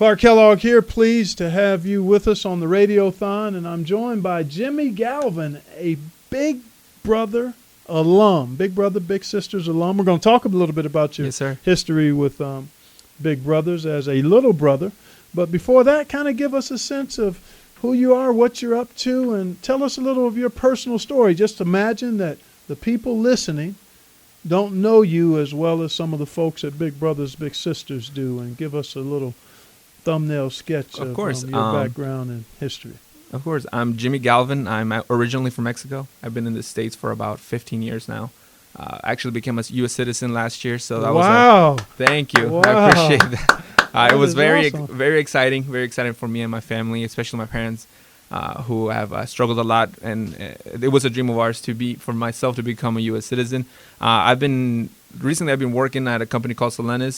Clark Kellogg here, pleased to have you with us on the Radiothon, and I'm joined by Jimmy Galvan, a Big Brother alum, Big Brother, Big Sisters alum. We're going to talk a little bit about your history with Big Brothers as a little brother, but before that, kind of give us a sense of who you are, what you're up to, and tell us a little of your personal story. Just imagine that the people listening don't know you as well as some of the folks at Big Brothers, Big Sisters do, and give us a little thumbnail sketch of your background and history. Of course. I'm Jimmy Galvan. I'm originally from Mexico. I've been in the States for about 15 years now. I actually became a U.S. citizen last year, so that was thank you. Wow. I appreciate that. It was very, awesome. very exciting for me and my family, especially my parents, who have struggled a lot, and it was a dream of ours for myself to become a U.S. citizen. Recently I've been working at a company called Alumni.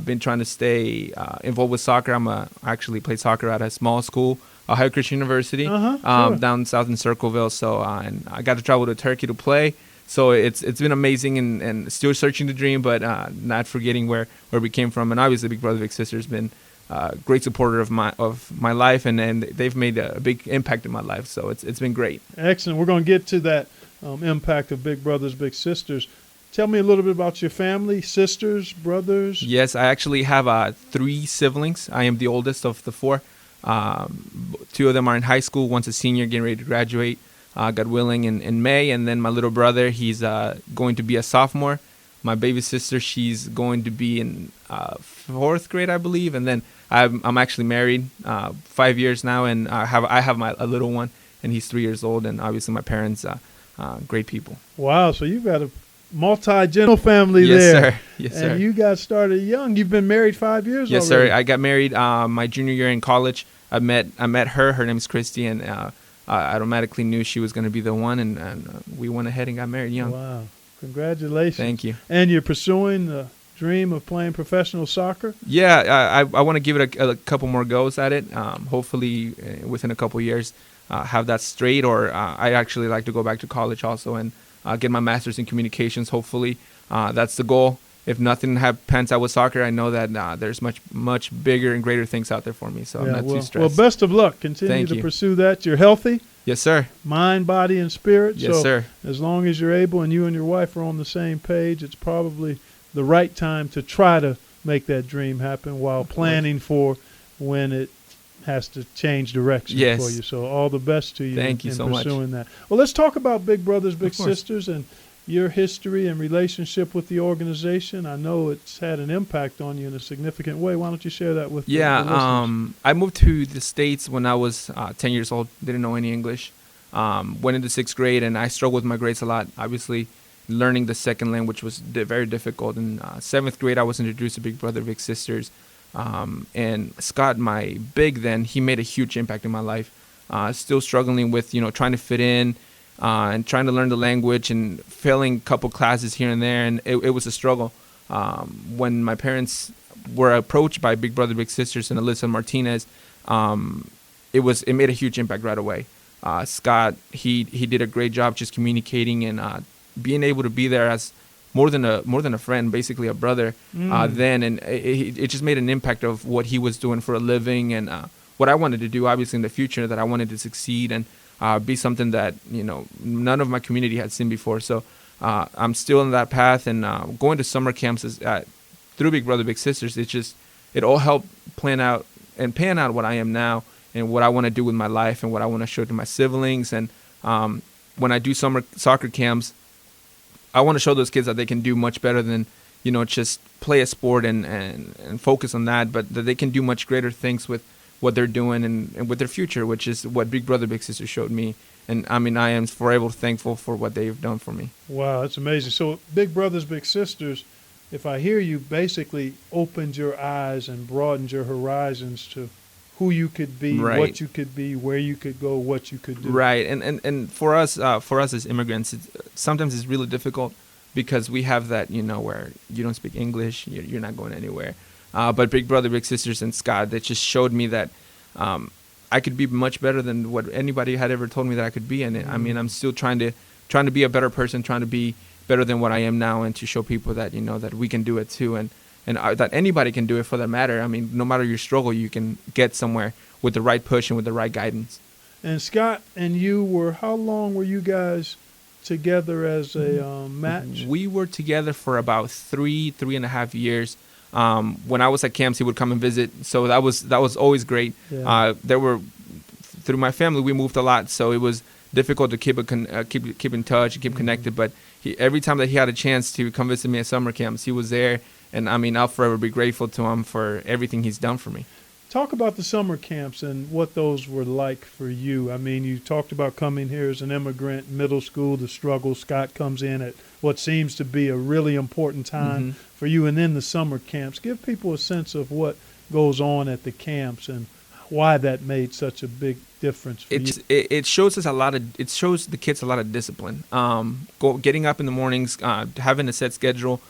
Been trying to stay involved with soccer. I actually played soccer at a small school, Ohio Christian University, down south in Circleville. So and I got to travel to Turkey to play. So it's been amazing and still searching the dream, but not forgetting where we came from. And obviously, Big Brother Big Sister has been a great supporter of my life, and they've made a big impact in my life. So it's been great. Excellent. We're going to get to that impact of Big Brothers Big Sisters. Tell me a little bit about your family, sisters, brothers. Yes, I actually have 3 siblings. I am the oldest of the 4. 2 of them are in high school. One's a senior, getting ready to graduate, God willing, in May. And then my little brother, he's going to be a sophomore. My baby sister, she's going to be in 4th grade, I believe. And then I'm actually married 5 years now, and I have a little one, and he's 3 years old. And obviously my parents, great people. Wow, so you've got a multi-generational family there. Yes, sir. Yes, sir. And you got started young. You've been married 5 years already. Yes, sir. I got married my junior year in college. I met her. Her name's Christy, and I automatically knew she was going to be the one, and we went ahead and got married young. Wow. Congratulations. Thank you. And you're pursuing the dream of playing professional soccer? Yeah, I want to give it a couple more goes at it. Hopefully, within a couple years, have that straight, or I actually like to go back to college also and get my master's in communications, hopefully. That's the goal. If nothing pans out with soccer, I know that there's much bigger and greater things out there for me, so I'm not too stressed. Well, best of luck. Continue to pursue that. You're healthy? Yes, sir. Mind, body, and spirit? Yes, sir. As long as you're able and you and your wife are on the same page, it's probably the right time to try to make that dream happen while planning for when it has to change direction for you. So all the best to you in pursuing that. Well, let's talk about Big Brothers Big Sisters and your history and relationship with the organization. I know it's had an impact on you in a significant way. Why don't you share that with the listeners? I moved to the States when I was 10 years old. Didn't know any English. Went into 6th grade, and I struggled with my grades a lot. Obviously, learning the second language was very difficult. In 7th grade, I was introduced to Big Brother Big Sisters. And Scott, my big then, he made a huge impact in my life. Still struggling with, trying to fit in and trying to learn the language and failing a couple classes here and there. And it was a struggle. When my parents were approached by Big Brother Big Sisters and Alyssa Martinez, it made a huge impact right away. Scott, he did a great job just communicating and being able to be there as more than a friend, basically a brother then, and it just made an impact of what he was doing for a living and what I wanted to do, obviously in the future, that I wanted to succeed and be something that none of my community had seen before. So I'm still in that path, and going to summer camps through Big Brother Big Sisters. It all helped pan out what I am now and what I want to do with my life and what I want to show to my siblings. And when I do summer soccer camps, I want to show those kids that they can do much better than, just play a sport and focus on that, but that they can do much greater things with what they're doing and with their future, which is what Big Brother Big Sister showed me. And I mean, I am forever thankful for what they've done for me. Wow, that's amazing. So Big Brothers Big Sisters, if I hear you, basically opened your eyes and broadened your horizons to who you could be, what you could be, where you could go, what you could do. Right, and for us as immigrants, sometimes it's really difficult because we have that, where you don't speak English, you're not going anywhere. But Big Brother Big Sisters and Scott, that just showed me that I could be much better than what anybody had ever told me that I could be. And I mean, I'm still trying to be a better person, trying to be better than what I am now, and to show people that that we can do it too. And and that anybody can do it for that matter. I mean, no matter your struggle, you can get somewhere with the right push and with the right guidance. And Scott and you how long were you guys together as a match? We were together for about 3.5 years. When I was at camps, he would come and visit, so that was always great. Yeah. Through my family, we moved a lot, so it was difficult to keep in touch and keep connected. But every time that he had a chance to come visit me at summer camps, he was there, and I mean, I'll forever be grateful to him for everything he's done for me. Talk about the summer camps and what those were like for you. I mean, you talked about coming here as an immigrant, middle school, the struggle. Scott comes in at what seems to be a really important time for you, and then the summer camps. Give people a sense of what goes on at the camps and why that made such a big difference for you. It shows us it shows the kids a lot of discipline. Getting up in the mornings, having a set schedule,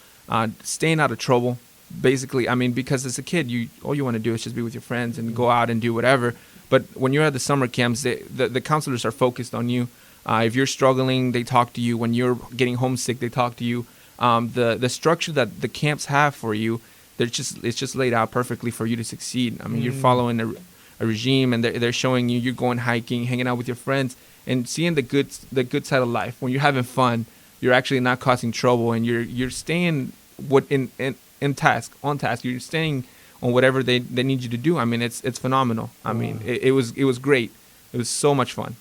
staying out of trouble. Basically, I mean, because as a kid, all you want to do is just be with your friends and go out and do whatever. But when you're at the summer camps, the counselors are focused on you. If you're struggling, they talk to you. When you're getting homesick, they talk to you. The structure that the camps have for you, it's just laid out perfectly for you to succeed. I mean, you're following a regime, and they're showing you're going hiking, hanging out with your friends, and seeing the good side of life. When you're having fun, you're actually not causing trouble, and you're staying on task. You're staying on whatever they need you to do. I mean, it's phenomenal. I mean, it was great. It was so much fun.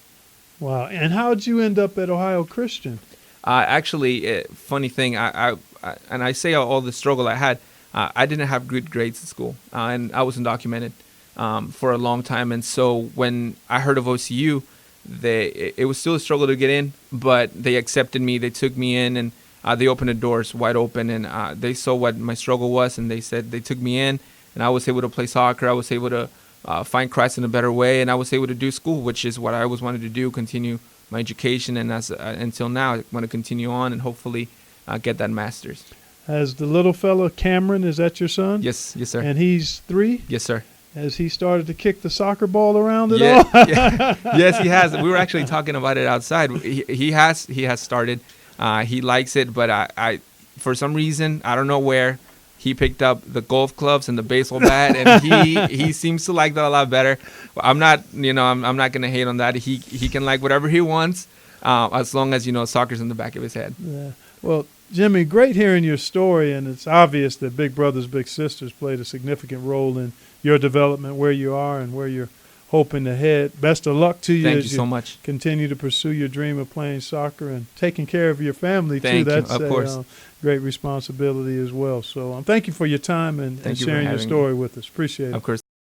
Wow. And how did you end up at Ohio Christian? Actually, funny thing, I say all the struggle I had, I didn't have good grades in school, and I was undocumented for a long time. And so when I heard of OCU, it was still a struggle to get in, but they accepted me. They took me in, and they opened the doors wide open, and they saw what my struggle was, and they took me in, and I was able to play soccer. I was able to find Christ in a better way, and I was able to do school, which is what I always wanted to do, continue my education, and until now, I want to continue on and hopefully get that master's. Has the little fella, Cameron, is that your son? Yes, sir. And he's 3? Yes, sir. Has he started to kick the soccer ball around at all? Yeah. Yes, he has. We were actually talking about it outside. He has started. He likes it, but I for some reason, I don't know where, he picked up the golf clubs and the baseball bat, and he seems to like that a lot better. I'm not going to hate on that. He can like whatever he wants, as long as soccer's in the back of his head. Yeah. Well, Jimmy, great hearing your story, and it's obvious that Big Brothers Big Sisters played a significant role in your development, where you are and where you're hoping to head. Best of luck to you. Thank you so much. Continue to pursue your dream of playing soccer and taking care of your family too. Thank you. That's Of course. Great responsibility as well. So thank you for your time and sharing your story with us. Appreciate it. Of course.